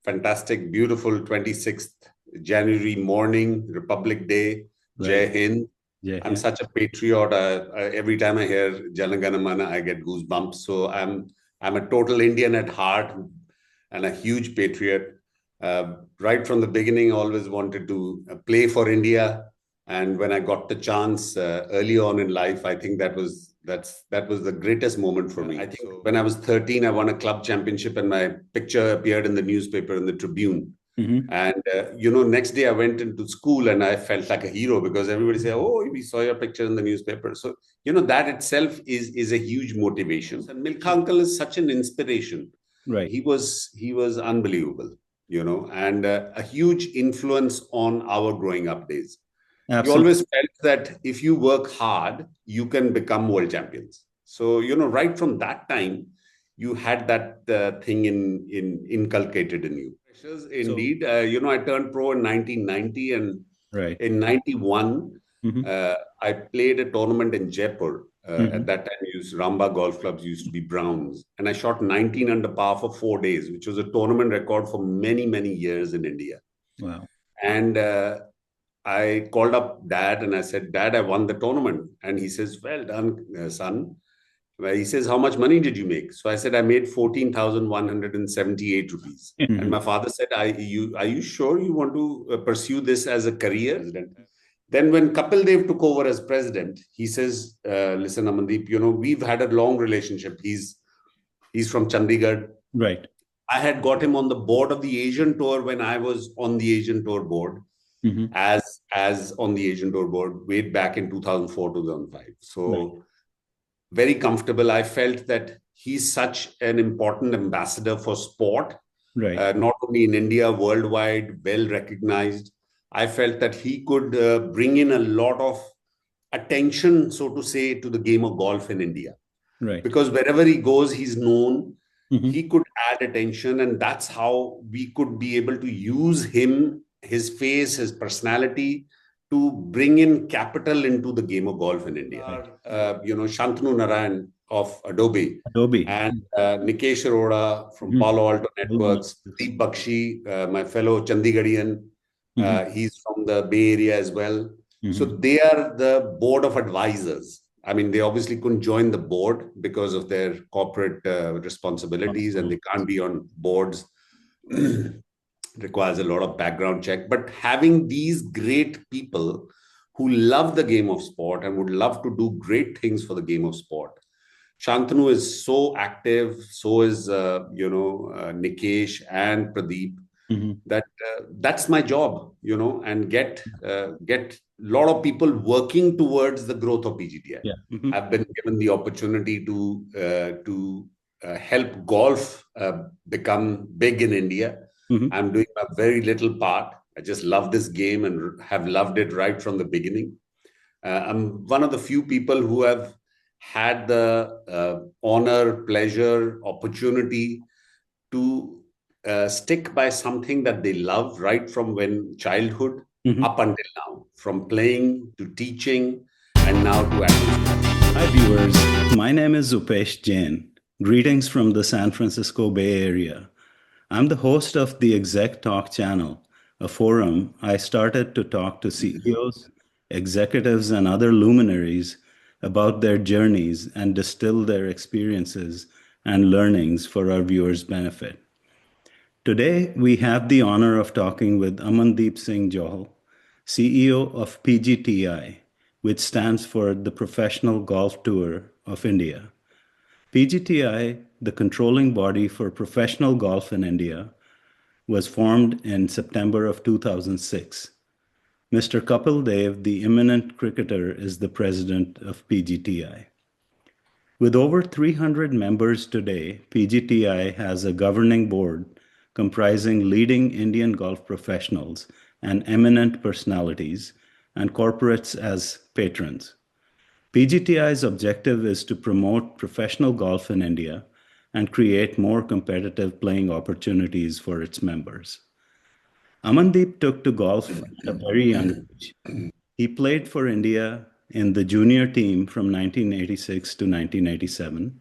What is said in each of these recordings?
fantastic, beautiful 26th January morning, Republic Day, Jai Right. Hind. Jai I'm Hind. such a patriot. Every time I hear Jana Gana Mana, I get goosebumps. So I'm a total Indian at heart and a huge patriot. Right from the beginning, I always wanted to play for India. And when I got the chance early on in life, I think that was the greatest moment for me. I think when I was 13, I won a club championship, and my picture appeared in the newspaper in the Tribune. Mm-hmm. And next day I went into school and I felt like a hero because everybody said, "Oh, we saw your picture in the newspaper." So that itself is a huge motivation. And Milkha Uncle is such an inspiration. Right. He was unbelievable, and a huge influence on our growing up days. You Absolutely. always felt that if you work hard, you can become world champions. So, right from that time, you had that thing inculcated in you. Indeed, I turned pro in 1990, and Right. in 91, Mm-hmm. I played a tournament in Jaipur. Mm-hmm. At that time, Ramba golf clubs used to be Browns, and I shot 19 under par for 4 days, which was a tournament record for many, many years in India. Wow. And I called up Dad and I said, "Dad, I won the tournament." And he says, "Well done, son." Well, he says, "How much money did you make?" So I said, "I made 14,178 rupees." And my father said, "Are you sure you want to pursue this as a career?" Then when Kapil Dev took over as president, he says, "Listen, Amandeep, we've had a long relationship. He's from Chandigarh. Right. I had got him on the board of the Asian Tour when I was on the Asian Tour board, as on the Asian Tour board way back in 2004, 2005. So very comfortable. I felt that he's such an important ambassador for sport, not only in India, worldwide, well recognized. I felt that he could bring in a lot of attention, so to say, to the game of golf in India. Right. Because wherever he goes, he's known. Mm-hmm. He could add attention, and that's how we could be able to use him, his face, his personality, to bring in capital into the game of golf in India. Shantanu Narayan of Adobe, and Nikesh Arora from Palo Alto Networks, Deep Bakshi, my fellow Chandigarhian, he's from the Bay Area as well. So they are the board of advisors. I mean, they obviously couldn't join the board because of their corporate responsibilities, and they can't be on boards. Requires a lot of background check. But having these great people who love the game of sport and would love to do great things for the game of sport. Shantanu is so active, so is Nikesh and Pradeep. That's my job, and get a lot of people working towards the growth of PGTI. I've been given the opportunity to help golf become big in India. I'm doing a very little part. I just love this game and have loved it right from the beginning. I'm one of the few people who have had the honor, pleasure, opportunity to stick by something that they love right from when childhood up until now, from playing to teaching and now to acting. Hi viewers, my name is Upesh Jain. Greetings from the San Francisco Bay Area. I'm the host of the Exec Talk channel, a forum I started to talk to CEOs, executives, and other luminaries about their journeys and distill their experiences and learnings for our viewers' benefit. Today, we have the honor of talking with Amandeep Singh Johl, CEO of PGTI, which stands for the Professional Golf Tour of India. PGTI, the controlling body for professional golf in India, was formed in September of 2006. Mr. Kapil Dev, the eminent cricketer, is the president of PGTI. With over 300 members today, PGTI has a governing board comprising leading Indian golf professionals and eminent personalities, and corporates as patrons. PGTI's objective is to promote professional golf in India and create more competitive playing opportunities for its members. Amandeep took to golf at a very young age. He played for India in the junior team from 1986 to 1987.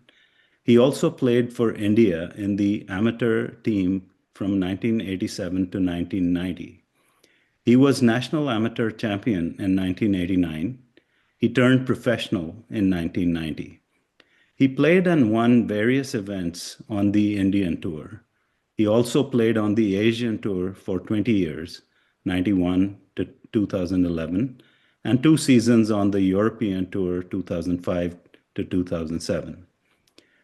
He also played for India in the amateur team from 1987 to 1990. He was national amateur champion in 1989. He turned professional in 1990. He played and won various events on the Indian Tour. He also played on the Asian Tour for 20 years, 91 to 2011, and 2 seasons on the European Tour, 2005 to 2007.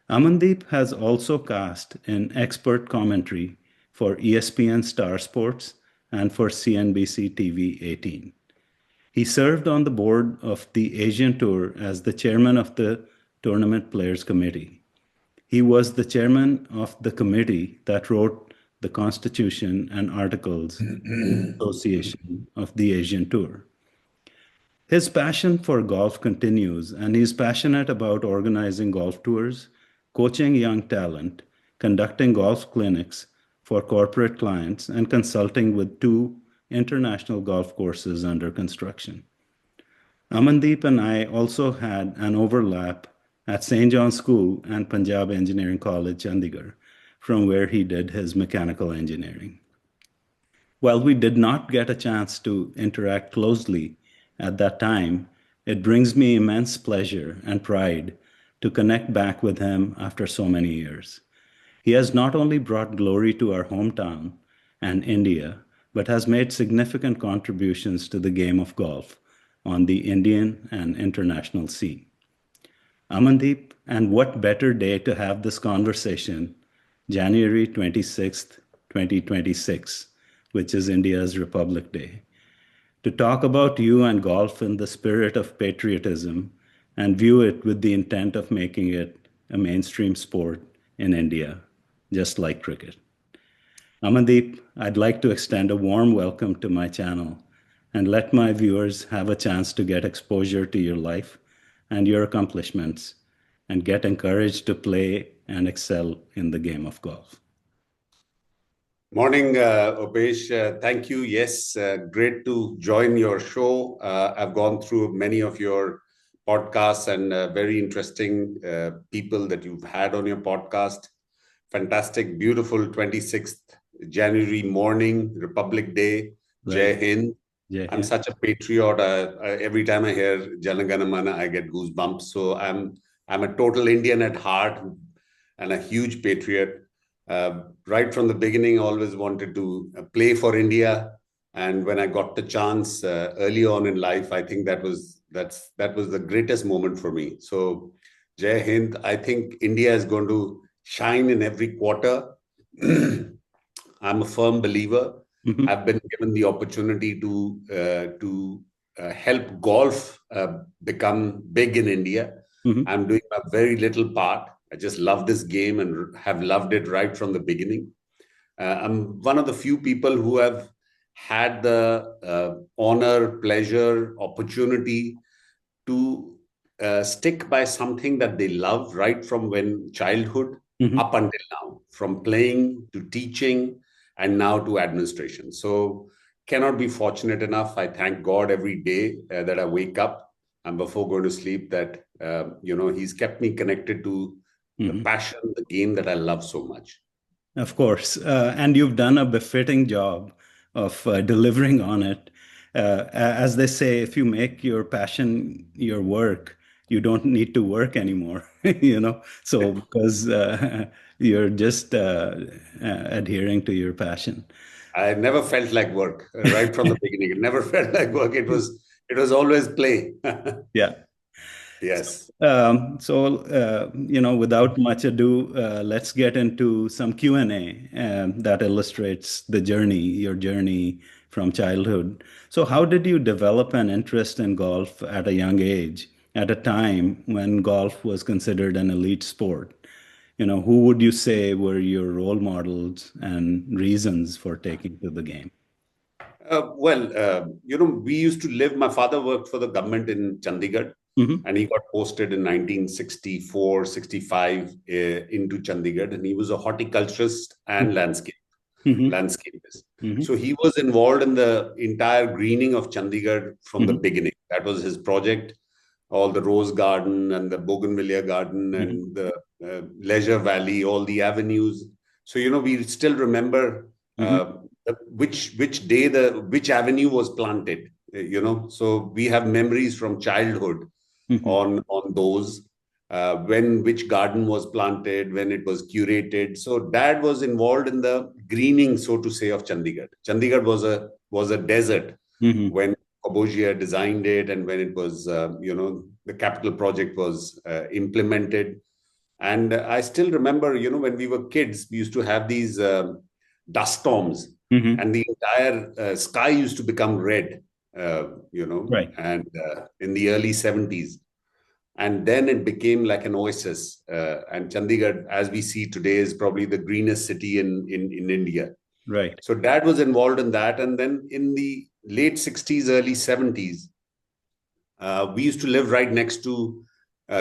Amandeep has also cast in expert commentary for ESPN Star Sports and for CNBC TV 18. He served on the board of the Asian Tour as the chairman of the Tournament Players Committee. He was the chairman of the committee that wrote the constitution and articles of the Association of the Asian Tour. His passion for golf continues, and he's passionate about organizing golf tours, coaching young talent, conducting golf clinics for corporate clients, and consulting with 2 international golf courses under construction. Amandeep and I also had an overlap at St. John's School and Punjab Engineering College, Chandigarh, from where he did his mechanical engineering. While we did not get a chance to interact closely at that time, it brings me immense pleasure and pride to connect back with him after so many years. He has not only brought glory to our hometown and India, but has made significant contributions to the game of golf on the Indian and international scene. Amandeep, and what better day to have this conversation, January 26th, 2026, which is India's Republic Day, to talk about you and golf in the spirit of patriotism and view it with the intent of making it a mainstream sport in India, just like cricket. Amandeep, I'd like to extend a warm welcome to my channel and let my viewers have a chance to get exposure to your life and your accomplishments and get encouraged to play and excel in the game of golf. Morning, Upesh. Thank you. Yes, great to join your show. I've gone through many of your podcasts and very interesting people that you've had on your podcast. Fantastic, beautiful 26th January morning, Republic Day. Right. Jai Hind. Jai I'm Hind. such a patriot. Every time I hear Jana Gana Mana, I get goosebumps. So I'm a total Indian at heart and a huge patriot. Right from the beginning, I always wanted to play for India. And when I got the chance early on in life, I think that was the greatest moment for me. So Jai Hind, I think India is going to shine in every quarter. I'm a firm believer. Mhm. I've been given the opportunity to help golf become big in India. Mhm. I'm doing a very little part. I just love this game and have loved it right from the beginning. I'm one of the few people who have had the honor, pleasure, opportunity to stick by something that they love right from when childhood Mhm. up until now, from playing to teaching and now to administration. So cannot be fortunate enough. I thank God every day that I wake up and before going to sleep that, he's kept me connected to the Mhm. passion, the game that I love so much. Of course. And you've done a befitting job of delivering on it. As they say, if you make your passion your work, you don't need to work anymore, So because you're just adhering to your passion. I never felt like work right from the beginning. It never felt like work. It was always play. Yeah. Yes. Without much ado, let's get into some Q&A that illustrates your journey from childhood. So how did you develop an interest in golf at a young age, at a time when golf was considered an elite sport? Who would you say were your role models and reasons for taking to the game? We used to live, my father worked for the government in Chandigarh. Mm-hmm. And he got posted in 1964, 65 into Chandigarh. And he was a horticulturist and landscapist. Mm-hmm. So he was involved in the entire greening of Chandigarh from the beginning. That was his project. All the rose garden and the bougainvillea garden and the leisure valley, all the avenues. So, we still remember Hmm. which day which avenue was planted. So we have memories from childhood Hmm. on those, when which garden was planted, when it was curated. So dad was involved in the greening, so to say, of Chandigarh. Chandigarh was a desert Hmm. when Corbusier designed it, and when it was, the capital project was implemented. And I still remember, when we were kids, we used to have these dust storms, Hmm. and the entire sky used to become red, Right. and in the early 70s. And then it became like an oasis. And Chandigarh, as we see today, is probably the greenest city in India. Right. So dad was involved in that. And then in the late 60s, early 70s, we used to live right next to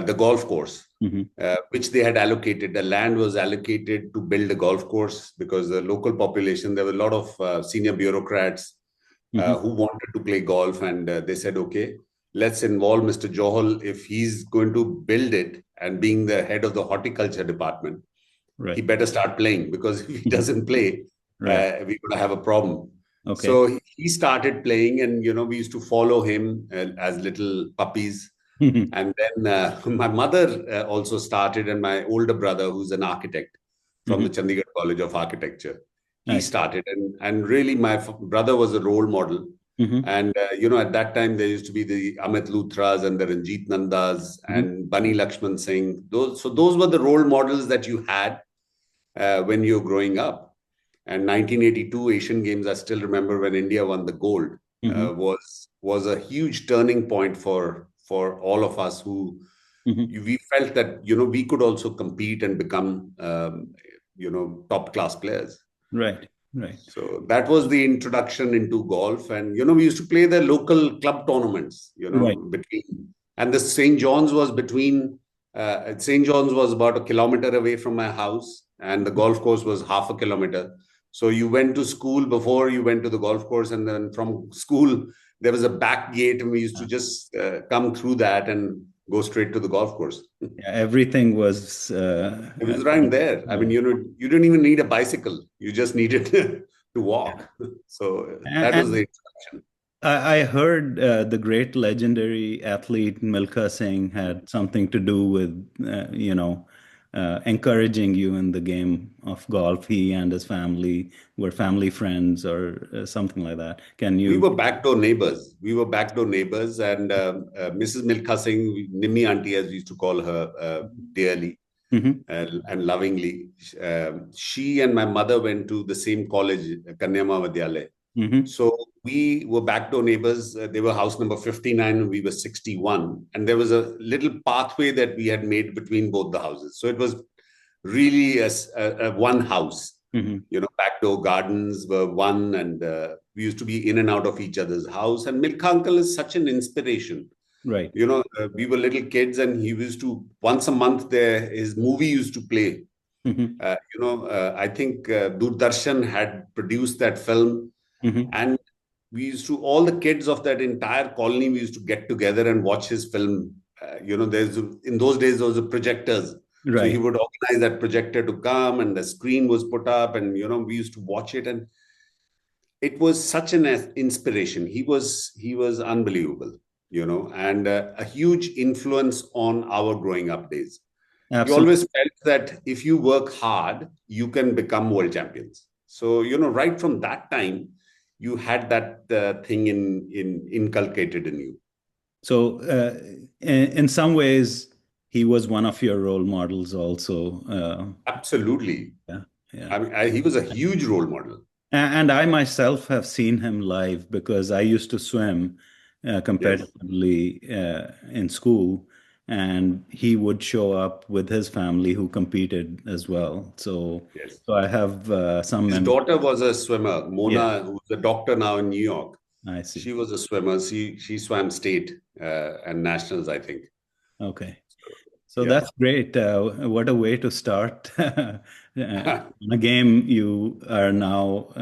the golf course, Hmm. which they had allocated. The land was allocated to build a golf course because the local population, there were a lot of senior bureaucrats Hmm. who wanted to play golf. And they said, okay, let's involve Mr. Johal if he's going to build it, and being the head of the horticulture department, he Right. better start playing, because if he Mhm. doesn't play, Right. we're going to have a problem. Okay. So he started playing, and we used to follow him as little puppies. Hmm. And then my mother also started, and my older brother, who's an architect from the Hmm. Chandigarh College of Architecture, he I see. started. And really, my brother was a role model. Hmm. And, at that time, there used to be the Amit Luthras and the Ranjit Nandas Hmm. and Bunny Lakshman Singh. Those were the role models that you had when you're growing up. And 1982 Asian Games, I still remember when India won the gold, Hmm. was a huge turning point for all of us who Hmm. we felt that we could also compete and become top class players. Right. Right. So that was the introduction into golf. And we used to play the local club tournaments, Right. between. And the St. John's was between. St. John's was about a kilometer away from my house, and the golf course was half a kilometer. So you went to school before you went to the golf course, and then from school there was a back gate, and we used to just come through that and go straight to the golf course. Yeah, everything was It was right there. I mean, you didn't even need a bicycle. You just needed to walk. So that was the and introduction. I heard the great legendary athlete Milkha Singh had something to do with, encouraging you in the game of golf. He and his family were family friends or something like that. Can We you? were backdoor neighbors. We were backdoor neighbors, and Mrs. Milkha Singh, Nimmi Auntie, as we used to call her dearly Hmm. and lovingly, she and my mother went to the same college, Kanyama Vidyalaya. Hmm. So we were backdoor neighbors. They were house number 59, and we were 61. And there was a little pathway that we had made between both the houses. So it was really a one house. Hmm. Backdoor gardens were one, and we used to be in and out of each other's house. And Milkha Uncle is such an inspiration. Right. We were little kids, and he used to, once a month, his movie used to play. Hmm. I think Doordarshan had produced that film, Hmm. and we used to, all the kids of that entire colony, we used to get together and watch his film. There's, in those days there was a projectors, so he Right. would organize that projector to come, and the screen was put up, and we used to watch it. And it was such an inspiration. He was unbelievable, and a huge influence on our growing up days. We Absolutely. always felt that if you work hard, you can become world champions. So right from that time, you had that thing in inculcated in you. So, in some ways, he was one of your role models also. Absolutely. Yeah, yeah. I mean, he was a huge role model. And I myself have seen him live because I used to swim Yes. competitively in school, and he would show up with his family who competed as well. So, Yes. so I have some His memory. daughter was a swimmer, Yeah, Mona, who's a doctor now in New York. I She see. was a swimmer. She swam state and nationals, I think. Okay. So Yeah. that's great. What a way to start. In a game you are now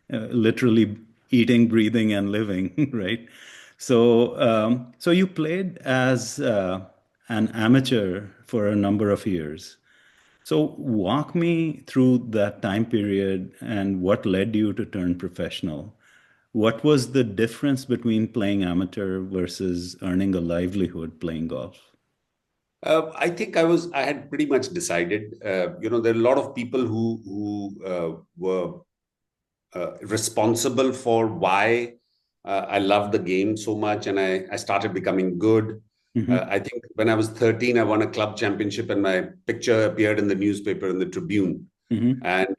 literally eating, breathing, and living, right? So you played as an amateur for a number of years. So walk me through that time period and what led you to turn professional. What was the difference between playing amateur versus earning a livelihood playing golf? I think I had pretty much decided. There are a lot of people who were responsible for why I loved the game so much, and I started becoming good. Hmm. I think when I was 13, I won a club championship, and my picture appeared in the newspaper in the Tribune. Hmm. And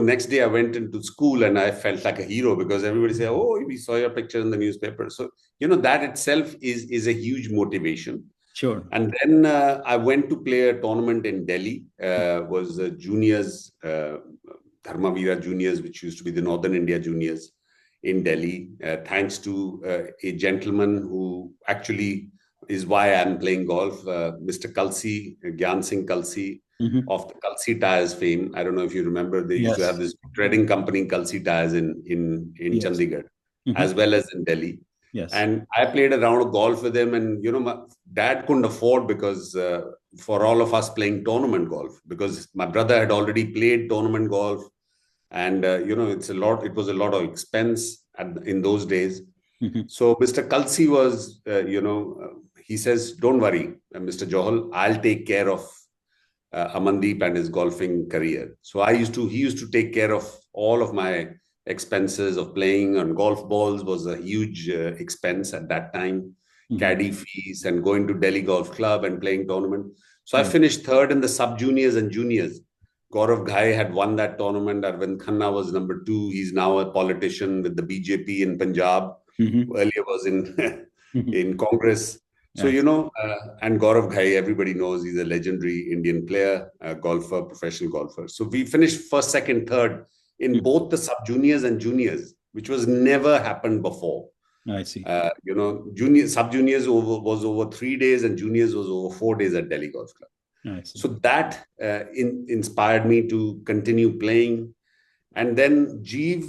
next day I went into school and I felt like a hero because everybody said, "Oh, we saw your picture in the newspaper." So that itself is a huge motivation. Sure. And then I went to play a tournament in Delhi. Was juniors, Dharmavira Juniors, which used to be the Northern India Juniors in Delhi. Thanks to a gentleman who actually is why I'm playing golf, Mr. Kalsi, Gyan Singh Kalsi Hmm. of the Kalsi Tires fame. I don't know if you remember, they used to have Yes. this trading company, Kalsi Tires, in Yes. Chandigarh, Hmm. as well as in Delhi. Yes. And I played a round of golf with him, and my dad couldn't afford because for all of us playing tournament golf, because my brother had already played tournament golf, and it's a lot. It was a lot of expense in those days. Hmm. So Mr. Kalsi was, he says, "Don't worry, Mr. Johl, I'll take care of Amandeep and his golfing career." So he used to take care of all of my expenses of playing on golf balls was a huge expense at that time, Hmm. caddy fees and going to Delhi Golf Club and playing tournament. So I Right. finished third in the sub juniors and juniors. Gaurav Ghai had won that tournament. Arvind Khanna was number two. He's now a politician with the BJP in Punjab. Hmm. Earlier was in Hmm. in Congress. So, Nice. and Gaurav Ghai, everybody knows he's a legendary Indian player, golfer, professional golfer. So we finished first, second, third in Mhm. both the sub juniors and juniors, which was never happened before. I see. Junior sub juniors was over 3 days and juniors was over 4 days at Delhi Golf Club. I see. So that inspired me to continue playing. And then Jeev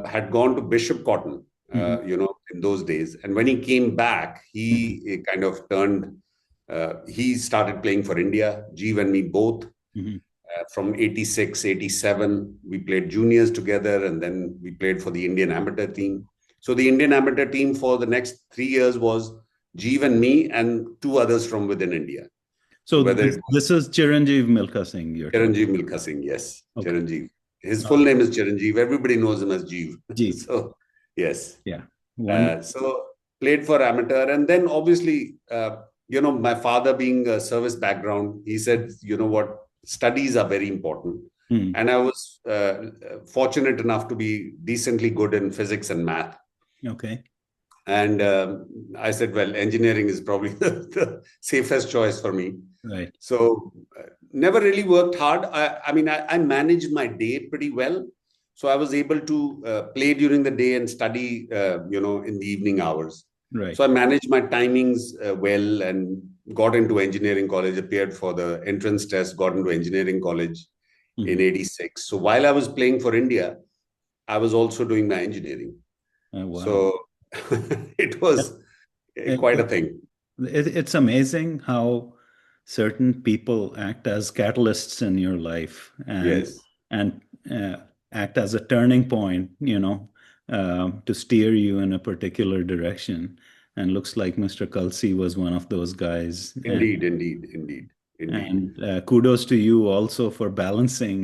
had gone to Bishop Cotton, Hmm. in those days. And when he came back, Hmm. he kind of he started playing for India, Jeev and me both. Hmm. From 86, 87, we played juniors together, and then we played for the Indian amateur team. So the Indian amateur team for the next 3 years was Jeev and me and two others from within India. So So whether it this was is Chiranjeev Milkha Singh you're talking. Chiranjeev Milkha Singh, yes, Okay. Chiranjeev. His full Uh, name is Chiranjeev. Everybody knows him as Jeev. Jeev. So, yes. Yeah. One. So played for amateur, and then obviously, my father being a service background, he said, you know what, studies are very important, Hmm. and I was fortunate enough to be decently good in physics and math. Okay. And I said, well, engineering is probably the safest choice for me. Right. So never really worked hard. I managed my day pretty well. So I was able to play during the day and study, in the evening hours. Right. So I managed my timings well and got into engineering college, appeared for the entrance test, got into engineering college in Hmm. 86. So while I was playing for India, I was also doing my engineering. Wow. So it That- was It, quite a it, thing. it's amazing how certain people act as catalysts in your life Yes. and act as a turning point, to steer you in a particular direction. And looks like Mr. Kalsi was one of those guys. Indeed, indeed, indeed, indeed. And kudos to you also for balancing,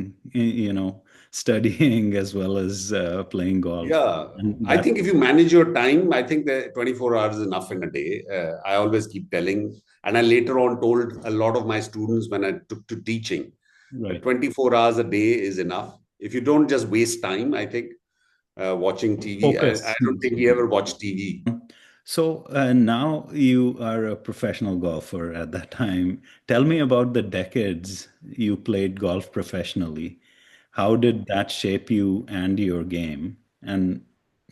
studying as well as playing golf. Yeah, And I that, think if you manage your time, I think the 24 hours is enough in a day. I always keep telling, and I later on told a lot of my students when I took to teaching, right. 24 hours a day is enough. If you don't just waste time, I think watching TV, I Focus. don't think you ever watch TV. So now you are a professional golfer at that time. Tell me about the decades you played golf professionally. How did that shape you and your game? And,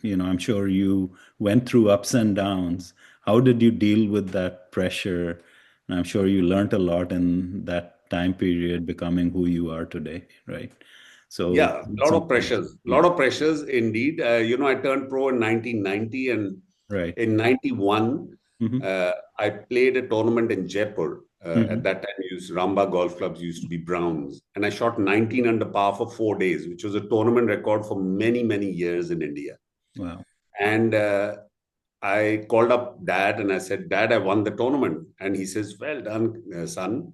I'm sure you went through ups and downs. How did you deal with that pressure? And I'm sure you learned a lot in that time period, becoming who you are today, right? So, Yeah, a lot some, of pressures, a lot yeah, of pressures indeed. I turned pro in 1990, and right. in 91, Hmm. I played a tournament in Jaipur. At that time, Ramba golf clubs used to be browns. And I shot 19 under par for 4 days, which was a tournament record for many, many years in India. Wow. And I called up Dad and I said, Dad, I won the tournament. And he says, well done, son.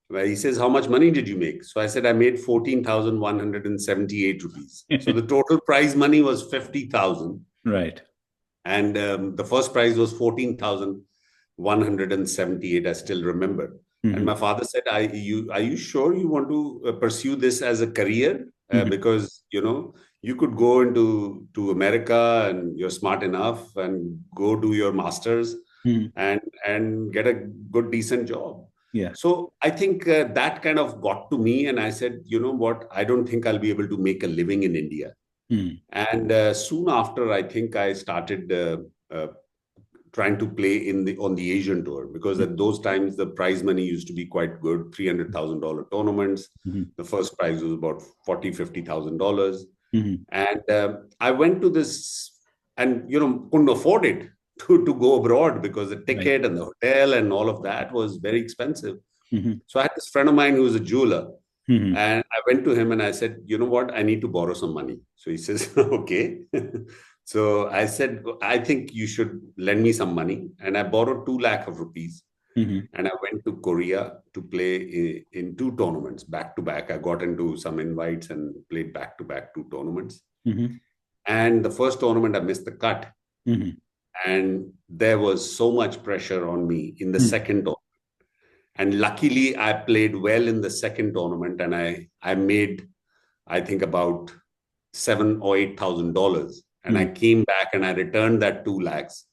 Well, he says, how much money did you make? So I said, I made 14,178 rupees. So the total prize money was 50,000. Right. And the first prize was 14,178. I still remember. And my father said, are you sure you want to pursue this as a career? Because, you could go into America and you're smart enough and go do your master's and get a good, decent job. Yeah. So I think that kind of got to me. And I said, you know what? I don't think I'll be able to make a living in India. And soon after, I think I started trying to play on the Asian tour, because at those times the prize money used to be quite good, $300,000 tournaments. The first prize was about $40,000-$50,000. And I went to this and, couldn't afford it to go abroad, because the ticket and the hotel and all of that was very expensive. So I had this friend of mine who was a jeweler. And I went to him and I said, you know what, I need to borrow some money. So he says, okay. So I said, I think you should lend me some money. And I borrowed 2 lakh of rupees. And I went to Korea to play in 2 tournaments back to back. I got into some invites and played back to back 2 tournaments. And the first tournament, I missed the cut. And there was so much pressure on me in the second tournament. And luckily, I played well in the second tournament, and I made, I think, about $7,000 or $8,000. And I came back and I returned that 2 lakhs.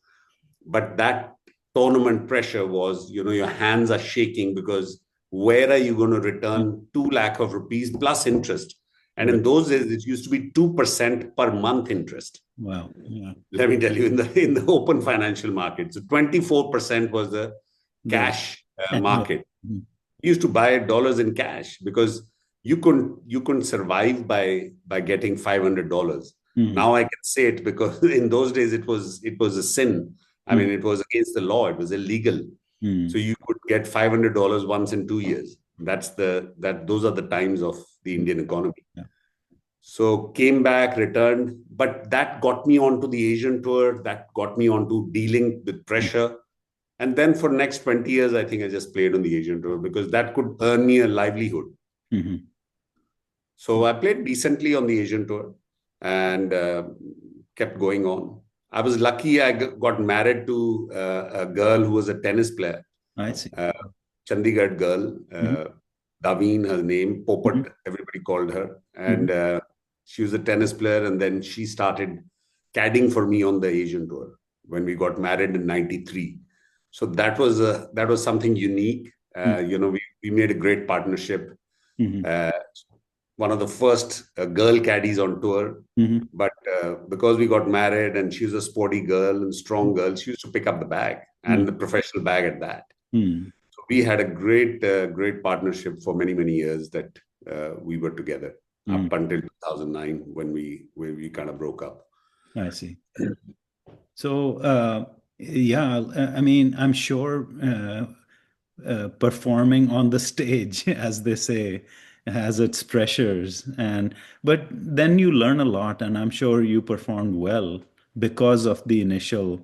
But that tournament pressure was, your hands are shaking, because where are you going to return 2 lakh of rupees plus interest? And in those days, it used to be 2% per month interest. Wow. Yeah. Let me tell you, in the open financial market. So 24% was the cash market. You used to buy dollars in cash, because you couldn't survive by getting $500. Now I can say it, because in those days it was a sin. I mean, it was against the law. It was illegal. So you could get $500 once in 2 years. Those are the times of the Indian economy. Yeah. So came back, returned, but that got me onto the Asian tour. That got me onto dealing with pressure. And then for next 20 years, I think I just played on the Asian tour, because that could earn me a livelihood. So I played decently on the Asian tour and kept going on. I was lucky. I got married to a girl who was a tennis player. I see. Chandigarh girl, Daveen, her name, Popat, everybody called her. And she was a tennis player. And then she started caddying for me on the Asian tour when we got married in 93. So that was something unique. We made a great partnership. One of the first girl caddies on tour. But because we got married and she was a sporty girl and strong girl, she used to pick up the bag and the professional bag at that. So we had a great partnership for many, many years that we were together up until 2009 when we kind of broke up. I see. So, I mean, I'm sure performing on the stage, as they say, has its pressures, but then you learn a lot, and I'm sure you performed well because of the initial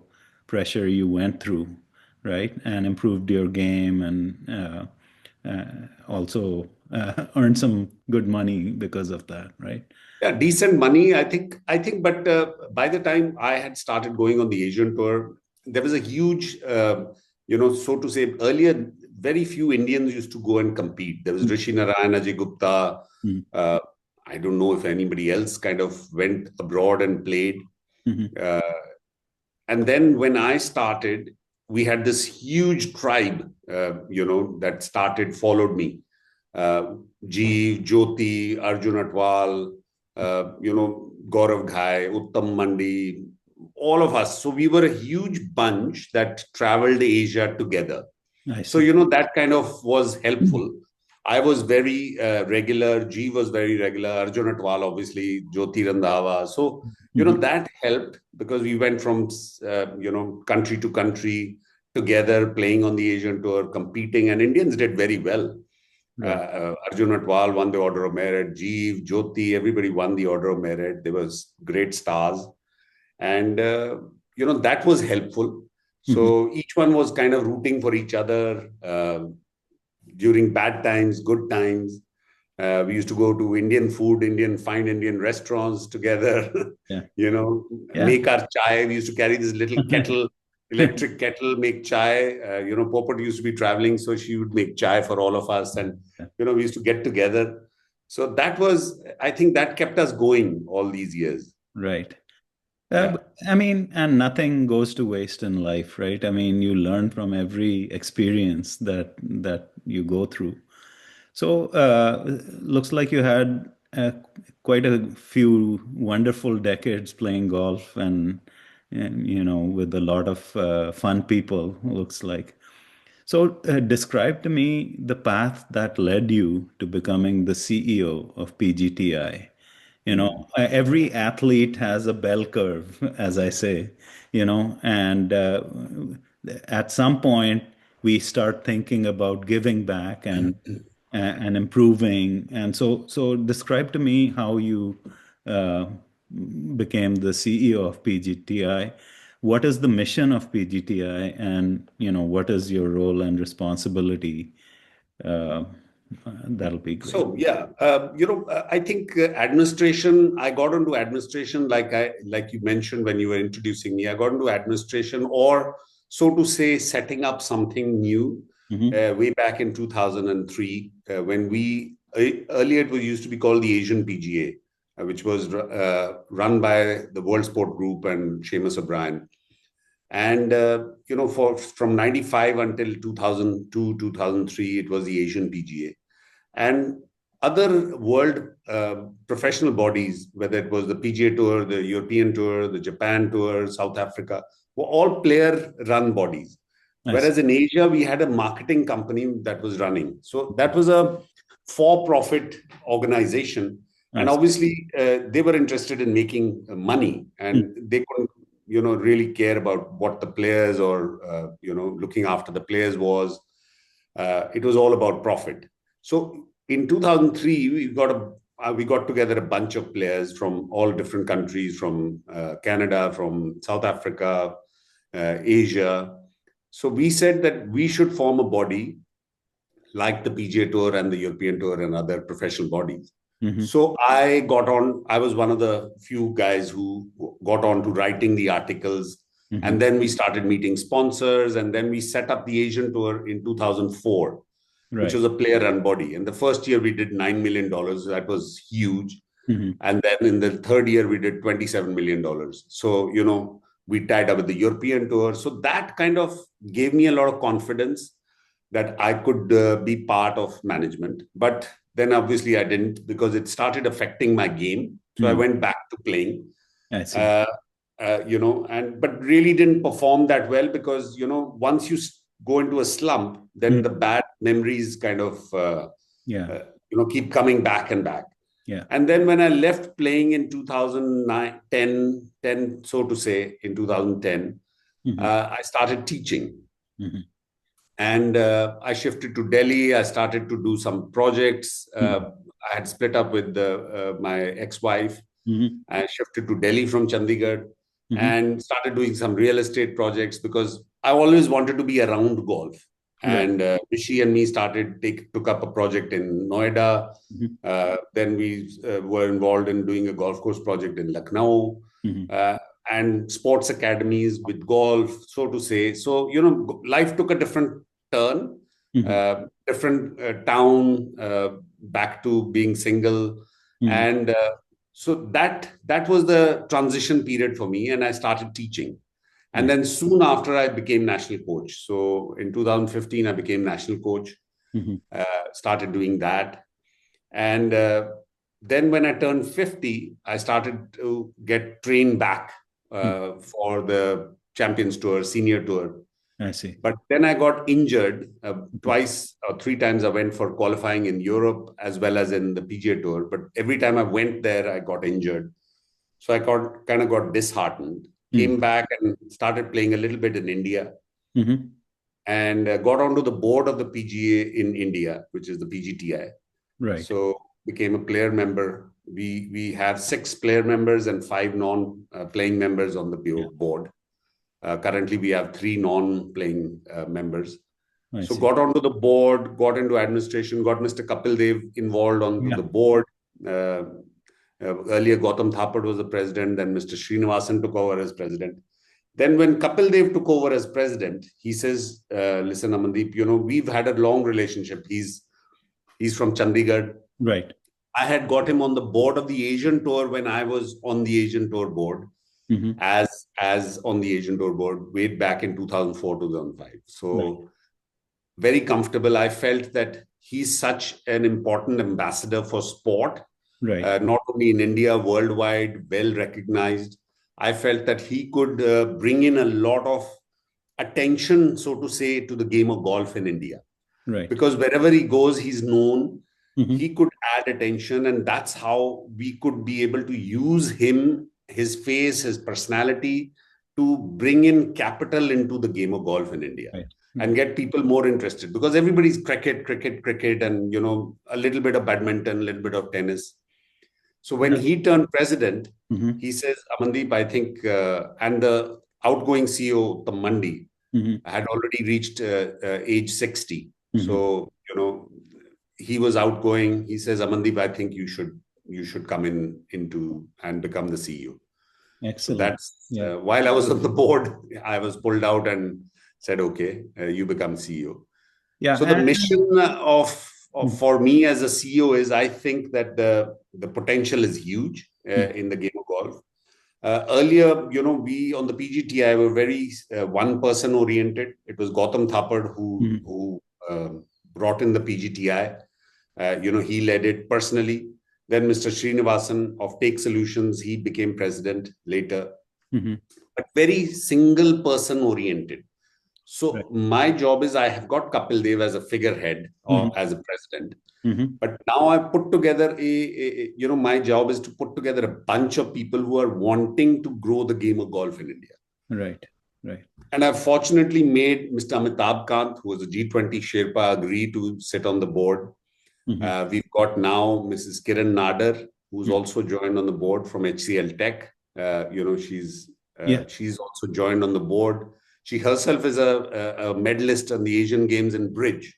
pressure you went through, right? And improved your game, and also earned some good money because of that, right? Yeah, decent money, I think. But by the time I had started going on the Asian tour, there was a huge, so to say, earlier, very few Indians used to go and compete. There was Rishi Narayan, Ajay Gupta. I don't know if anybody else kind of went abroad and played. And then when I started, we had this huge tribe, that followed me. Jeev, Jyoti, Arjun Atwal, Gaurav Ghai, Uttam Mandi, all of us. So we were a huge bunch that traveled Asia together. So, that kind of was helpful. I was very regular. Jeev was very regular. Arjun Atwal, obviously, Jyoti Randhawa. So, that helped, because we went from, country to country, together, playing on the Asian Tour, competing, and Indians did very well. Right. Arjun Atwal won the Order of Merit, Jeev, Jyoti, everybody won the Order of Merit. There was great stars. And, that was helpful. Mhm. So each one was kind of rooting for each other during bad times, good times. We used to go to fine Indian restaurants together, Yeah. Yeah. make our chai. We used to carry this little kettle, electric kettle, make chai. Popat used to be traveling, so she would make chai for all of us. And, we used to get together. So I think that kept us going all these years. Right. Yeah. I mean, and nothing goes to waste in life, right? I mean, you learn from every experience that you go through. So, looks like you had quite a few wonderful decades playing golf and with a lot of fun people, looks like. So, describe to me the path that led you to becoming the CEO of PGTI. Every athlete has a bell curve, as I say, and at some point we start thinking about giving back and improving. And so describe to me how you uh, became the CEO of PGTI. What is the mission of PGTI, and what is your role and responsibility? Uh, that'll be great. So yeah, I think administration. I got into administration like you mentioned when you were introducing me. I got into administration, or so to say, setting up something new Hmm. way back in 2003 when earlier it was used to be called the Asian PGA, which was run by the World Sport Group and Seamus O'Brien. And from 95 until 2002, 2003, it was the Asian PGA. And other world professional bodies, whether it was the PGA Tour, the European Tour, the Japan Tour, South Africa, were all player-run bodies. I see. Whereas in Asia, we had a marketing company that was running. So that was a for-profit organization. I And see. obviously, they were interested in making money, Mm. and they couldn't, really care about what the players or, looking after the players was. It was all about profit. So in 2003, we got together a bunch of players from all different countries, from Canada, from South Africa, Asia. So we said that we should form a body like the PGA Tour and the European Tour and other professional bodies. Mhm. So I was one of the few guys who got on to writing the articles. Mhm. And then we started meeting sponsors. And then we set up the Asian Tour in 2004, which Right. was a player run body. And the first year we did $9 million. That was huge. Mhm. And then in the third year, we did $27 million. So, we tied up with the European Tour. So that kind of gave me a lot of confidence that I could be part of management. But then obviously I didn't, because it started affecting my game. So I Mm. went back to playing, I see. uh, but really didn't perform that well because, once you go into a slump, then Mm. the bad memories kind of, Yeah. keep coming back and back. Yeah. And then when I left playing in 2009, 10, so to say, in 2010, Mhm. I started teaching. Mhm. And I shifted to Delhi. I started to do some projects. Mhm. I had split up with my ex-wife. Mhm. I shifted to Delhi from Chandigarh Mhm. and started doing some real estate projects because I always wanted to be around golf. Right. And Rishi and me took up a project in Noida. Mhm. Then we were involved in doing a golf course project in Lucknow. Mhm. Uh, and sports academies with golf, so to say. So, life took a different turn, Mhm. different town, back to being single. Mhm. And so that was the transition period for me. And I started teaching. And Nice. then soon after, I became national coach. So in 2015, I became national coach, Mhm. started doing that. And then when I turned 50, I started to get trained back Mhm. for the Champions Tour, Senior Tour. I see. But then I got injured twice or three times. I went for qualifying in Europe as well as in the PGA Tour. But every time I went there, I got injured. So I kind of got disheartened, Mhm. came back and started playing a little bit in India. Mhm. and got onto the board of the PGA in India, which is the PGTI. Right. So became a player member. We have 6 player members and 5 non-playing members on the board. Currently, we have 3 non-playing members. So got onto the board, got into administration, got Mr. Kapil Dev involved onto the board. Earlier, Gautam Thapar was the president, then Mr. Srinivasan took over as president. Then when Kapil Dev took over as president, he says, listen, Amandeep, we've had a long relationship. He's from Chandigarh. Right. I had got him on the board of the Asian Tour when I was on the Asian Tour board, as on the Asian Tour board way back in 2004, 2005. So very comfortable. I felt that he's such an important ambassador for sport, not only in India, worldwide, well recognized. I felt that he could bring in a lot of attention, so to say, to the game of golf in India. Right. Because wherever he goes, he's known. He could add attention, and that's how we could be able to use him, his face, his personality, to bring in capital into the game of golf in India. And get people more interested, because everybody's cricket, and a little bit of badminton, a little bit of tennis. So when he turned president, he says, Amandeep, I think, and the outgoing CEO, the Mandi, had already reached age 60. So, he was outgoing. He says, Amandeep, I think you should come into and become the CEO. Excellent. So that's while I was on the board, I was pulled out and said, okay, you become CEO. Yeah. So the mission for me as a CEO is, I think that the potential is huge in the game of golf. Earlier, we on the PGTI were very one person oriented. It was Gautam Thapar who brought in the PGTI. He led it personally. Then Mr. Srinivasan of Take Solutions, he became president later. But very single person oriented. So my job is, I have got Kapil Dev as a figurehead or as a president. But now I've put together my job is to put together a bunch of people who are wanting to grow the game of golf in India. Right. And I've fortunately made Mr. Amitabh Kant, who was a G20 Sherpa, agree to sit on the board. We've got now Mrs. Kiran Nadar, who's also joined on the board from HCL Tech. She's also joined on the board. She herself is a medalist on the Asian Games in bridge.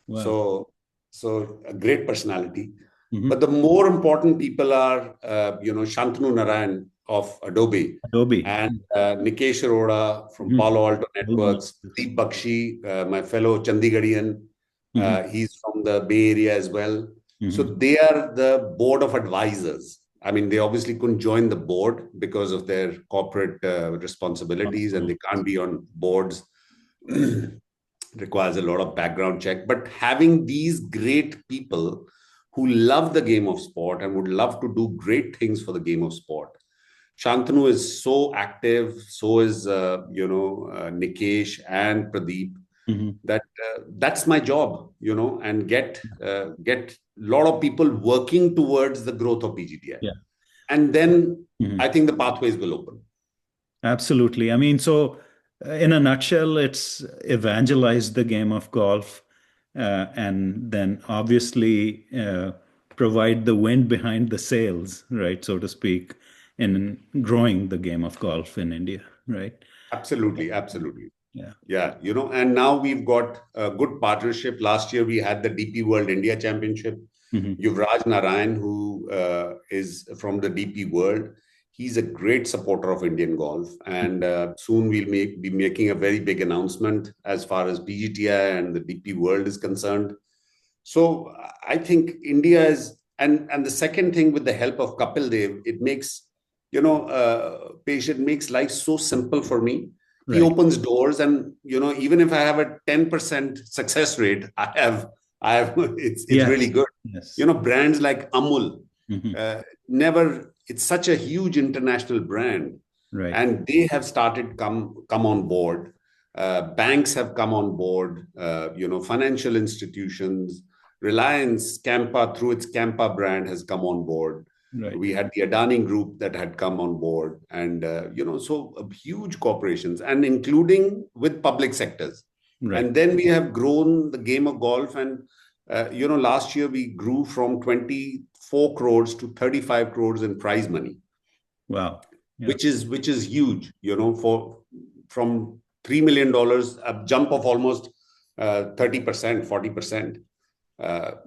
Wow. So a great personality. But the more important people are, Shantanu Narayan of Adobe. And Nikesh Arora from Palo Alto Networks, Deep Bakshi, my fellow Chandigarhian. He's from the Bay Area as well. So they are the board of advisors. I mean, they obviously couldn't join the board because of their corporate responsibilities, and they can't be on boards. Requires a lot of background check. But having these great people who love the game of sport and would love to do great things for the game of sport. Shantanu is so active, so is Nikesh and Pradeep. That's my job, and get a lot of people working towards the growth of PGTI. And then I think the pathways will open. Absolutely. I mean, so in a nutshell, it's evangelize the game of golf and then obviously provide the wind behind the sails, right, so to speak, in growing the game of golf in India, right? Absolutely. Yeah. And now we've got a good partnership. Last year, we had the DP World India Championship. Yuvraj Narayan, who is from the DP World, he's a great supporter of Indian golf. And soon we'll be making a very big announcement as far as PGTI and the DP World is concerned. So I think India is, and the second thing, with the help of Kapil Dev, it makes, patient makes life so simple for me. He opens doors, and even if I have a 10% success rate, it's really good. Brands like Amul, it's such a huge international brand, and they have started come on board. Banks have come on board. Financial institutions, Reliance Campa through its Campa brand has come on board. We had the Adani Group that had come on board, and so huge corporations, and including with public sectors. Right. And then we have grown the game of golf. And, last year we grew from 24 crores to 35 crores in prize money, Wow. Yeah. which is huge, for from $3 million, a jump of almost 30%, 40%.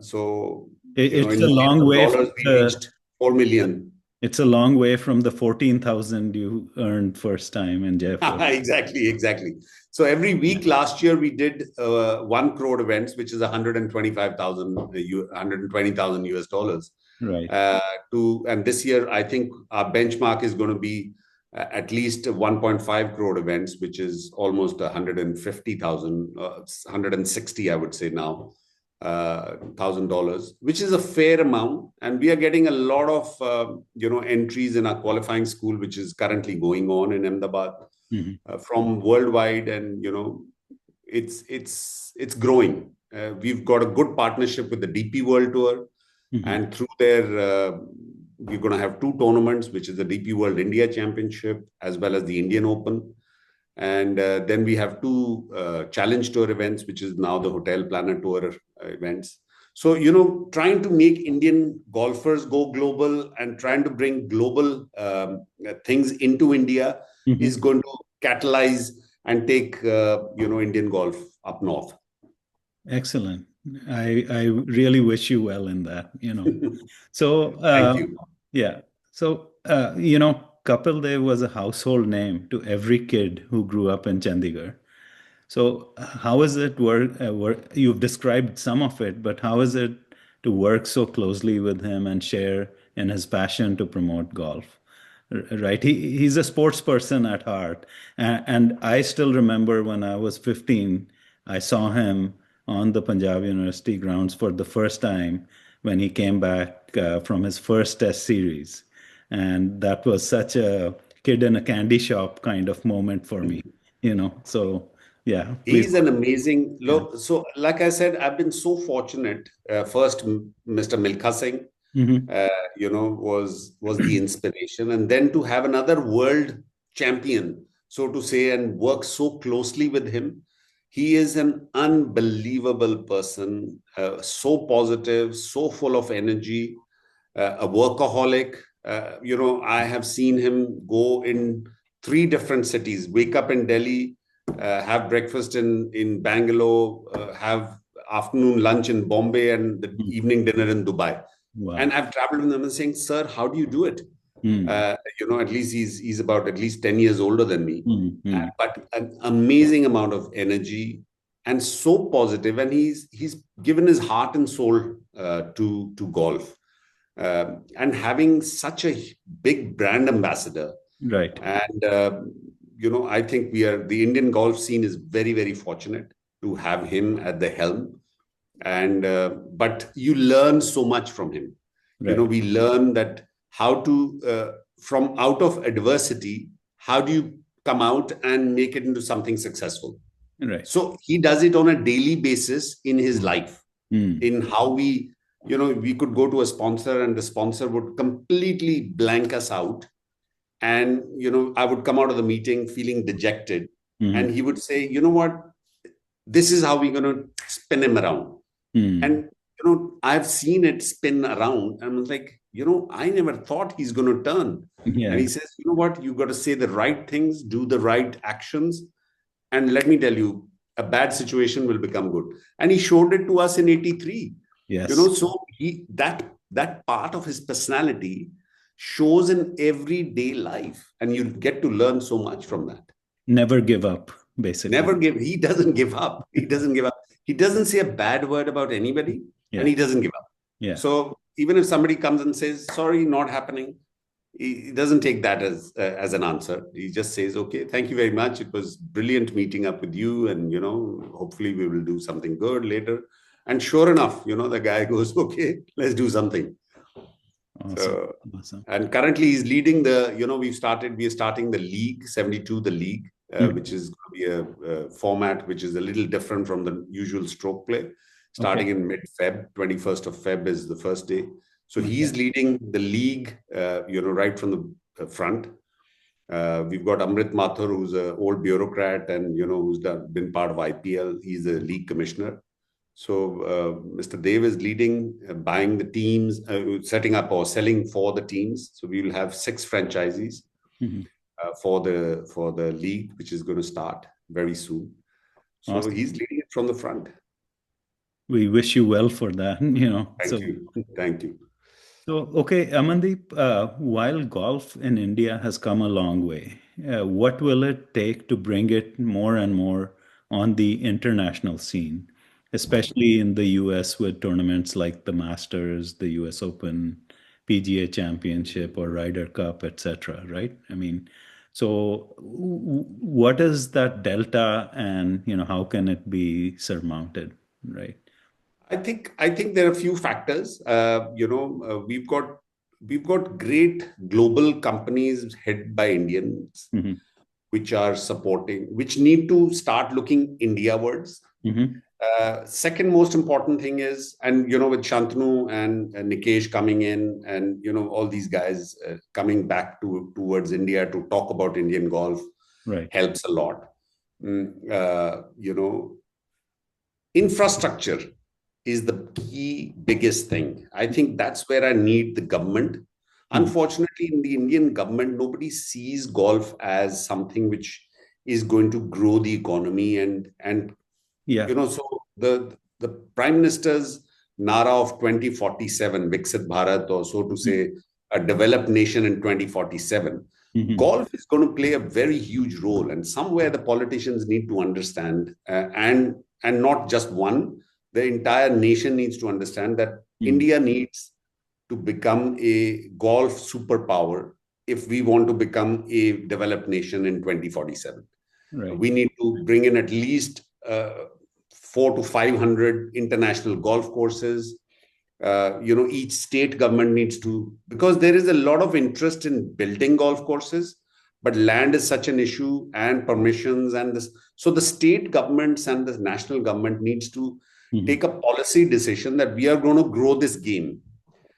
So, It's in a millions long of way from dollars, we reached 4 million. it's a long way from the 14,000 you earned first time in Jaipur. Exactly. So every week last year we did 1 crore events, which is 120,000 US dollars. Right. And this year I think our benchmark is going to be at least 1.5 crore events, which is almost 150,000, 160, I would say now, $1,000, which is a fair amount. And we are getting a lot of entries in our qualifying school, which is currently going on in Ahmedabad, from worldwide. And it's growing. We've got a good partnership with the DP World Tour, and through their we're going to have two tournaments, which is the DP World India Championship as well as the Indian Open. And then we have two Challenge Tour events, which is now the Hotel Planner Tour events. So, trying to make Indian golfers go global and trying to bring global things into India is going to catalyze and take, Indian golf up north. Excellent. I really wish you well in that, So, Thank you. yeah. So, Kapil Dev was a household name to every kid who grew up in Chandigarh. So, how is it work? You've described some of it, but how is it to work so closely with him and share in his passion to promote golf? Right? He's a sports person at heart. And I still remember when I was 15, I saw him on the Punjab University grounds for the first time when he came back from his first test series. And that was such a kid in a candy shop kind of moment for me, So, yeah, please. He's an amazing Yeah. look. So, like I said, I've been so fortunate. First, Mr. Milkha Singh, was the inspiration, and then to have another world champion, so to say, and work so closely with him. He is an unbelievable person, so positive, so full of energy, a workaholic. I have seen him go in three different cities, wake up in Delhi, have breakfast in Bangalore, have afternoon lunch in Bombay, and the evening dinner in Dubai. Wow. And I've traveled with them and saying, "Sir, how do you do it?" At least he's about at least 10 years older than me, but an amazing amount of energy and so positive. And he's given his heart and soul to golf, and having such a big brand ambassador. Right. And I think the Indian golf scene is very, very fortunate to have him at the helm. And but you learn so much from him. Right. We learn that how to from out of adversity, how do you come out and make it into something successful? Right. So he does it on a daily basis in his life, in how we could go to a sponsor and the sponsor would completely blank us out. And, I would come out of the meeting feeling dejected. And he would say, "You know what? This is how we're going to spin him around." And, I've seen it spin around. And I was like, I never thought he's going to turn. Yeah. And he says, "You know what? You've got to say the right things, do the right actions. And let me tell you, a bad situation will become good." And he showed it to us in 83. Yes. So that part of his personality shows in everyday life, and you get to learn so much from that. Never give up, basically. He doesn't give up. He doesn't give up. He doesn't say a bad word about anybody, and he doesn't give up. Yeah. So even if somebody comes and says, "Sorry, not happening," he doesn't take that as an answer. He just says, "Okay, thank you very much. It was brilliant meeting up with you, and hopefully we will do something good later." And sure enough, the guy goes, "Okay, let's do something." Awesome. Awesome. And currently he's leading we are starting the league 72, the league, which is going to be a format which is a little different from the usual stroke play, starting in mid-Feb. 21st of Feb is the first day. So he's leading the league, right from the front. We've got Amrit Mathur, who's an old bureaucrat and who's been part of IPL. He's a league commissioner. So Mr. Dev is leading, buying the teams, setting up or selling for the teams. So we will have 6 franchisees for the league, which is going to start very soon. So Awesome. he's leading it from the front. We wish you well for that. Thank you. Thank you. So, okay, Amandeep, while golf in India has come a long way, what will it take to bring it more and more on the international scene, especially in the US with tournaments like the Masters, the US Open, PGA Championship, or Ryder Cup, etc., right? I mean, so what is that delta and, how can it be surmounted, right? I think there are a few factors. We've got great global companies headed by Indians, Mm-hmm. which are supporting, which need to start looking Indiawards. Mm-hmm. Second most important thing is, and with Shantanu and Nikesh coming in, and all these guys coming back towards India to talk about Indian golf, Right. helps a lot. Infrastructure is the key biggest thing. I think that's where I need the government. Mm-hmm. Unfortunately, in the Indian government, nobody sees golf as something which is going to grow the economy, and Yeah. so the Prime Minister's Nara of 2047, Viksit Bharat, or so to say, a developed nation in 2047, Mm-hmm. golf is going to play a very huge role. And somewhere the politicians need to understand, and not just one, the entire nation needs to understand that Mm-hmm. India needs to become a golf superpower if we want to become a developed nation in 2047. Right. We need to bring in at least 400 to 500 international golf courses. Each state government needs to, because there is a lot of interest in building golf courses, but land is such an issue, and permissions and this. So the state governments and the national government needs to Mm-hmm. take a policy decision that we are going to grow this game,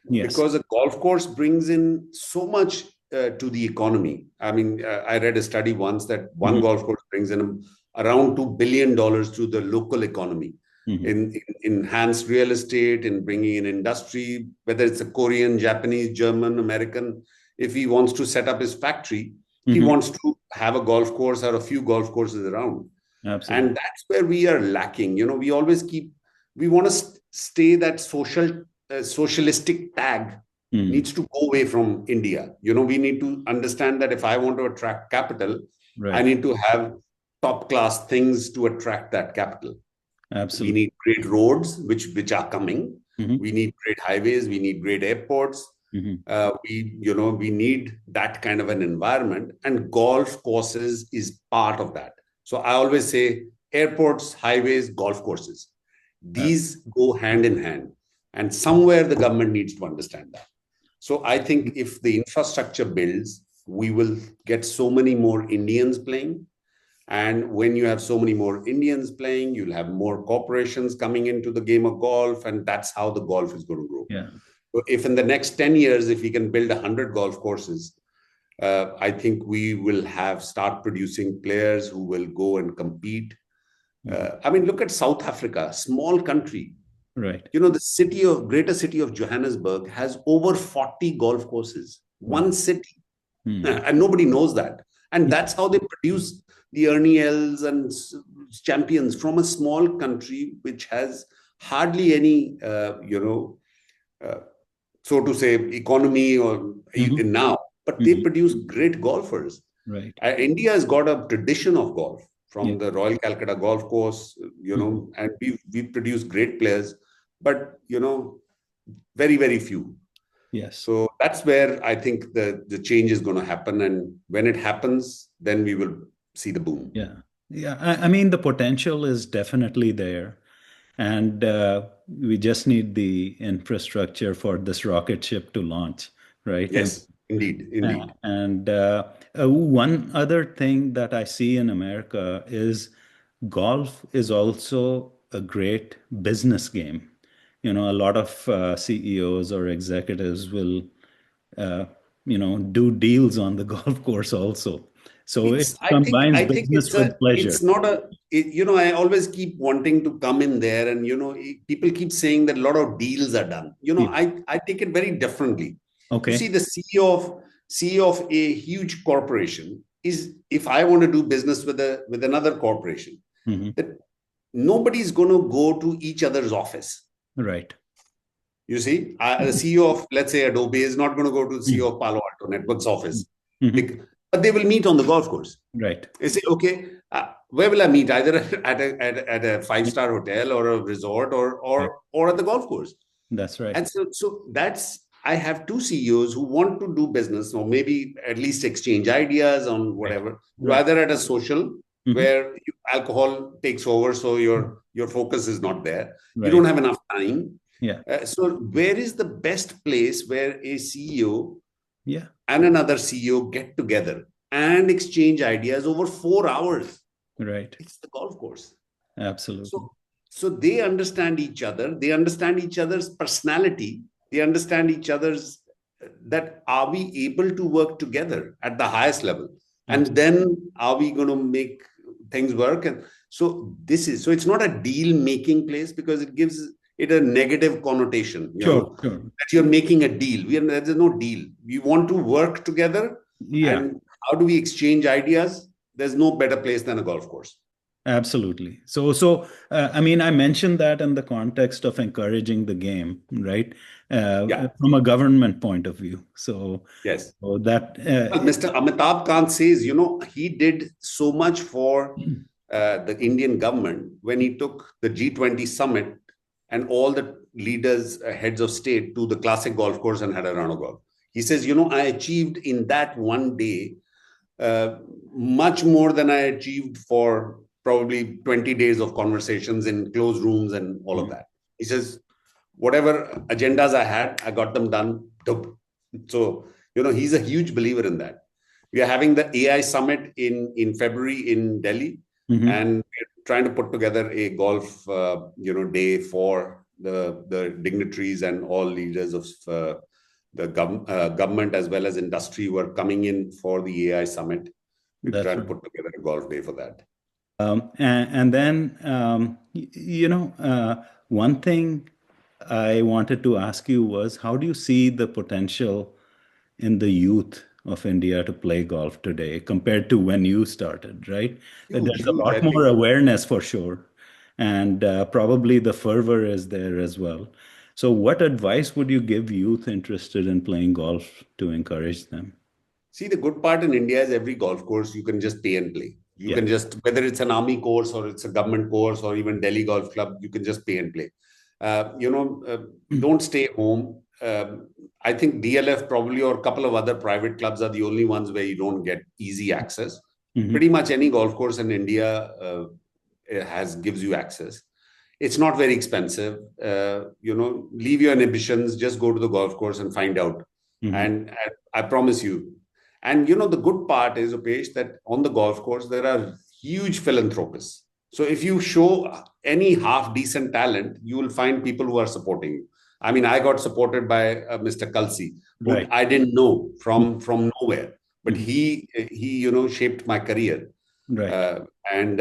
Yes. because a golf course brings in so much to the economy. I mean, I read a study once that one golf course brings in around $2 billion to the local economy, in enhanced real estate, in bringing in industry, whether it's a Korean, Japanese, German, American. If he wants to set up his factory, he wants to have a golf course or a few golf courses around. Absolutely. And that's where we are lacking. We want to stay that socialistic tag needs to go away from India. We need to understand that if I want to attract capital, I need to have top class things to attract that capital. Absolutely. We need great roads, which are coming. We need great highways. We need great airports. We need that kind of an environment, and golf courses is part of that. So I always say airports, highways, golf courses. These go hand in hand, and somewhere the government needs to understand that. So I think if the infrastructure builds, we will get so many more Indians playing. And when you have so many more Indians playing, you'll have more corporations coming into the game of golf, and that's how the golf is going to grow. Yeah. So if in the next 10 years, if we can build 100 golf courses, I think we will start producing players who will go and compete. I mean, look at South Africa, small country. Right. The greater city of Johannesburg has over 40 golf courses, one city. And nobody knows that. And that's how they produce the Ernie Els and champions, from a small country which has hardly any, so to say, economy or even now, but they produce great golfers. Right. India has got a tradition of golf from the Royal Calcutta Golf Course, and we produce great players, but very, very few. Yes. So that's where I think the change is going to happen, and when it happens, then we will see the boom. Yeah. Yeah. I mean, the potential is definitely there. And we just need the infrastructure for this rocket ship to launch, right? Yes, indeed. And one other thing that I see in America is golf is also a great business game. A lot of CEOs or executives will do deals on the golf course also. So it It's, I think, combines I think business with pleasure. it's not I always keep wanting to come in there, and, people keep saying that a lot of deals are done. Yeah. I take it very differently. You Okay. see, the CEO of a huge corporation is, if I want to do business with another corporation, Hmm. that nobody's going to go to each other's office. Right. You see, the CEO of, let's say, Adobe is not going to go to the CEO Mhm. of Palo Alto Networks office, Mhm. but they will meet on the golf course. Right. They say, okay, where will I meet? Either at a five-star hotel or a resort, Right. or at the golf course. That's right. And so that's, I have two CEOs who want to do business, or maybe at least exchange ideas on Right. whatever, Right. rather at a social Hmm. where alcohol takes over, so your focus is not there. You don't Right. have enough time. Yeah. So where is the best place where a CEO Yeah. and another CEO get together and exchange ideas over 4 hours? Right. It's the golf course. Absolutely. So they understand each other. They understand each other's personality. They understand each other's, that are we able to work together at the highest level, and Absolutely. then are we going to make things work? And so it's not a deal making place, because it gives it a negative connotation, Sure. Sure. that you're making a deal. There's no deal. We want to work together. Yeah. And how do we exchange ideas? There's no better place than a golf course. Absolutely. So, I mean, I mentioned that in the context of encouraging the game, right? Yeah. From a government point of view. So, Yes. so that, Well, Mr. Amitabh Kant says, he did so much for the Indian government when he took the G20 summit and all the leaders, heads of state, to the classic golf course and had a round of golf. He says, I achieved in that one day uh, much more than I achieved for probably 20 days of conversations in closed rooms and all of that. He says, whatever agendas I had, I got them done. So, he's a huge believer in that. We are having the AI summit in February in Delhi, Mhm. and we're trying to put together a golf, day for the dignitaries and all leaders of the government as well as industry who are coming in for the AI summit. We're That's trying to right. put together a golf day for that. And then, one thing I wanted to ask you was, how do you see the potential in the youth of India to play golf today compared to when you started, right? Huge, There's a huge. I lot more think. awareness for sure. And probably the fervor is there as well. So, what advice would you give youth interested in playing golf to encourage them? See, the good part in India is every golf course you can just pay and play. You Yeah. can just, whether it's an army course or it's a government course or even Delhi Golf Club, you can just pay and play. Don't stay home. I think DLF probably, or a couple of other private clubs, are the only ones where you don't get easy access. Mhm. Pretty much any golf course in India gives you access. It's not very expensive. Leave your inhibitions, just go to the golf course and find out. Mhm. And I promise you. And the good part is, Upesh, that on the golf course, there are huge philanthropists. So if you show any half decent talent, you will find people who are supporting you. I mean, I got supported by Mr. Kalsi, who Right. I didn't know from nowhere, but Mhm. he shaped my career. Right. Uh, and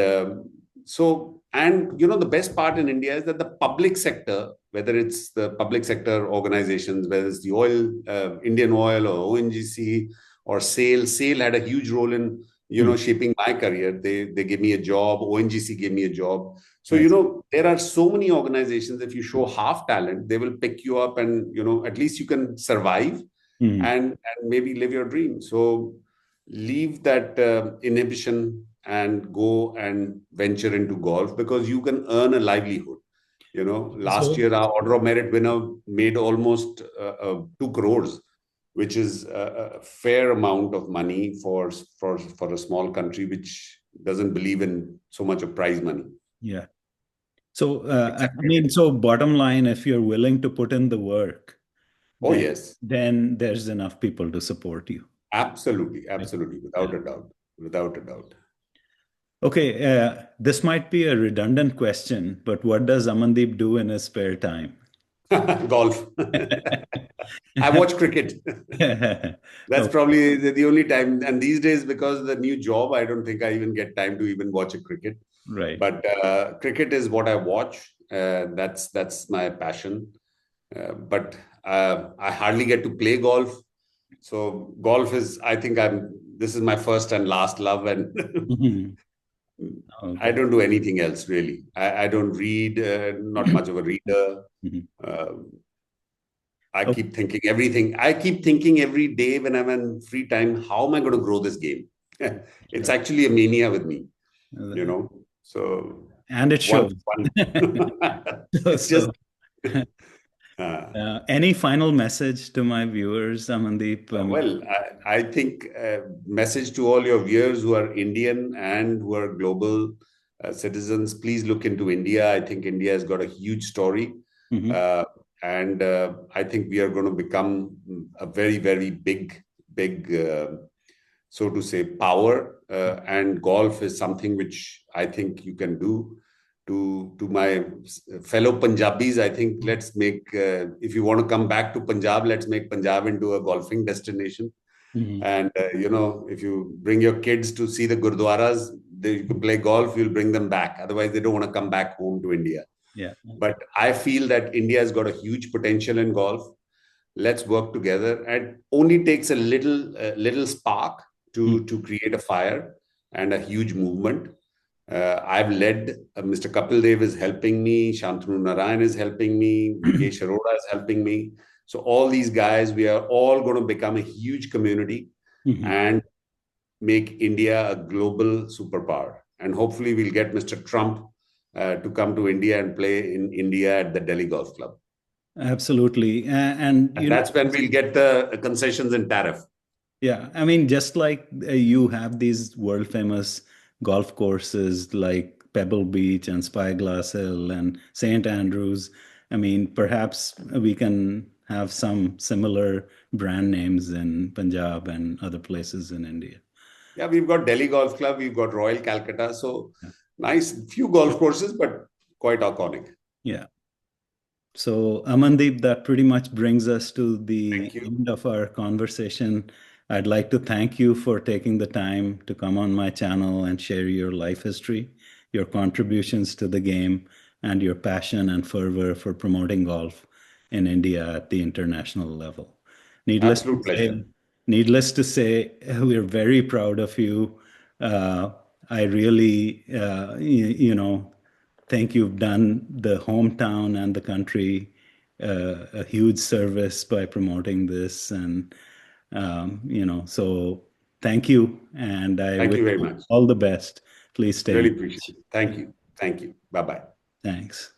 so, and the best part in India is that the public sector, whether it's the public sector organizations, whether it's the oil, Indian Oil or ONGC or SAIL had a huge role in Mhm. shaping my career. They gave me a job. ONGC gave me a job. So That's there are so many organizations. If you show half talent, they will pick you up, and at least you can survive mhm. and maybe live your dream. So leave that inhibition and go and venture into golf, because you can earn a livelihood. Last So, year our order of merit winner made almost 2 crores, which is a fair amount of money for a small country which doesn't believe in so much of prize money. yeah. So, It's I mean, so bottom line, if you're willing to put in the work, Oh then yes, then there's enough people to support you. absolutely, Right? absolutely, Yeah. without a doubt, without a doubt. Okay, this might be a redundant question, but what does Amandeep do in his spare time? Golf. I watch cricket. That's Oh, probably the only time. And these days, because of the new job, I don't think I even get time to even watch a cricket. right. But cricket is what I watch. That's my passion. But I hardly get to play golf. So golf is, I think this is my first and last love, and Mhm. I Okay. don't do anything else really. I don't read, not much of a reader. Mhm. Uh, I Oh, keep thinking everything. I keep thinking every day when I'm in free time, how am I going to grow this game? It's right. actually a mania with me, you Uh, know. So And it once shows. one, So, it's just so uh, any final message to my viewers, Amandeep? well. I think message to all your viewers who are Indian and who are global citizens: please look into India. I think India has got a huge story. Mhm. Uh, and I think we are going to become a very, very big, so to say, power. And golf is something which I think you can do. To my fellow Punjabis, I think let's make, if you want to come back to Punjab, let's make Punjab into a golfing destination. Mhm. And if you bring your kids to see the gurdwaras, you can play golf. You'll bring them back. Otherwise, they don't want to come back home to India. Yeah. But I feel that India has got a huge potential in golf. Let's work together. And only takes a little spark Mhm. to create a fire and a huge movement. I've led. Mr. Kapil Dev is helping me. Shantanu Narayan is helping me. Vikesh Arora is helping me. So all these guys, we are all going to become a huge community Mhm. and make India a global superpower. And hopefully, we'll get Mr. Trump to come to India and play in India at the Delhi Golf Club. Absolutely. And And that's when we'll get the concessions in tariff. yeah, I mean, just like you have these world famous golf courses like Pebble Beach and Spyglass Hill and St. Andrews. I mean, perhaps we can have some similar brand names in Punjab and other places in India. Yeah, we've got Delhi Golf Club, we've got Royal Calcutta. So Yeah. nice, few golf courses, but quite iconic. Yeah. So, Amandeep, that pretty much brings us to the Thank you. end of our conversation. I'd like to thank you for taking the time to come on my channel and share your life history, your contributions to the game, and your passion and fervor for promoting golf in India at the international level. Needless to Absolute pleasure. say, needless to say, we're very proud of you. Uh, I really, think you've done the hometown and the country a huge service by promoting this. And, so thank you. And I Thank wish you very you much. all the best. Please stay Really in appreciate touch. it. Thank you. Thank you. Bye bye. Thanks.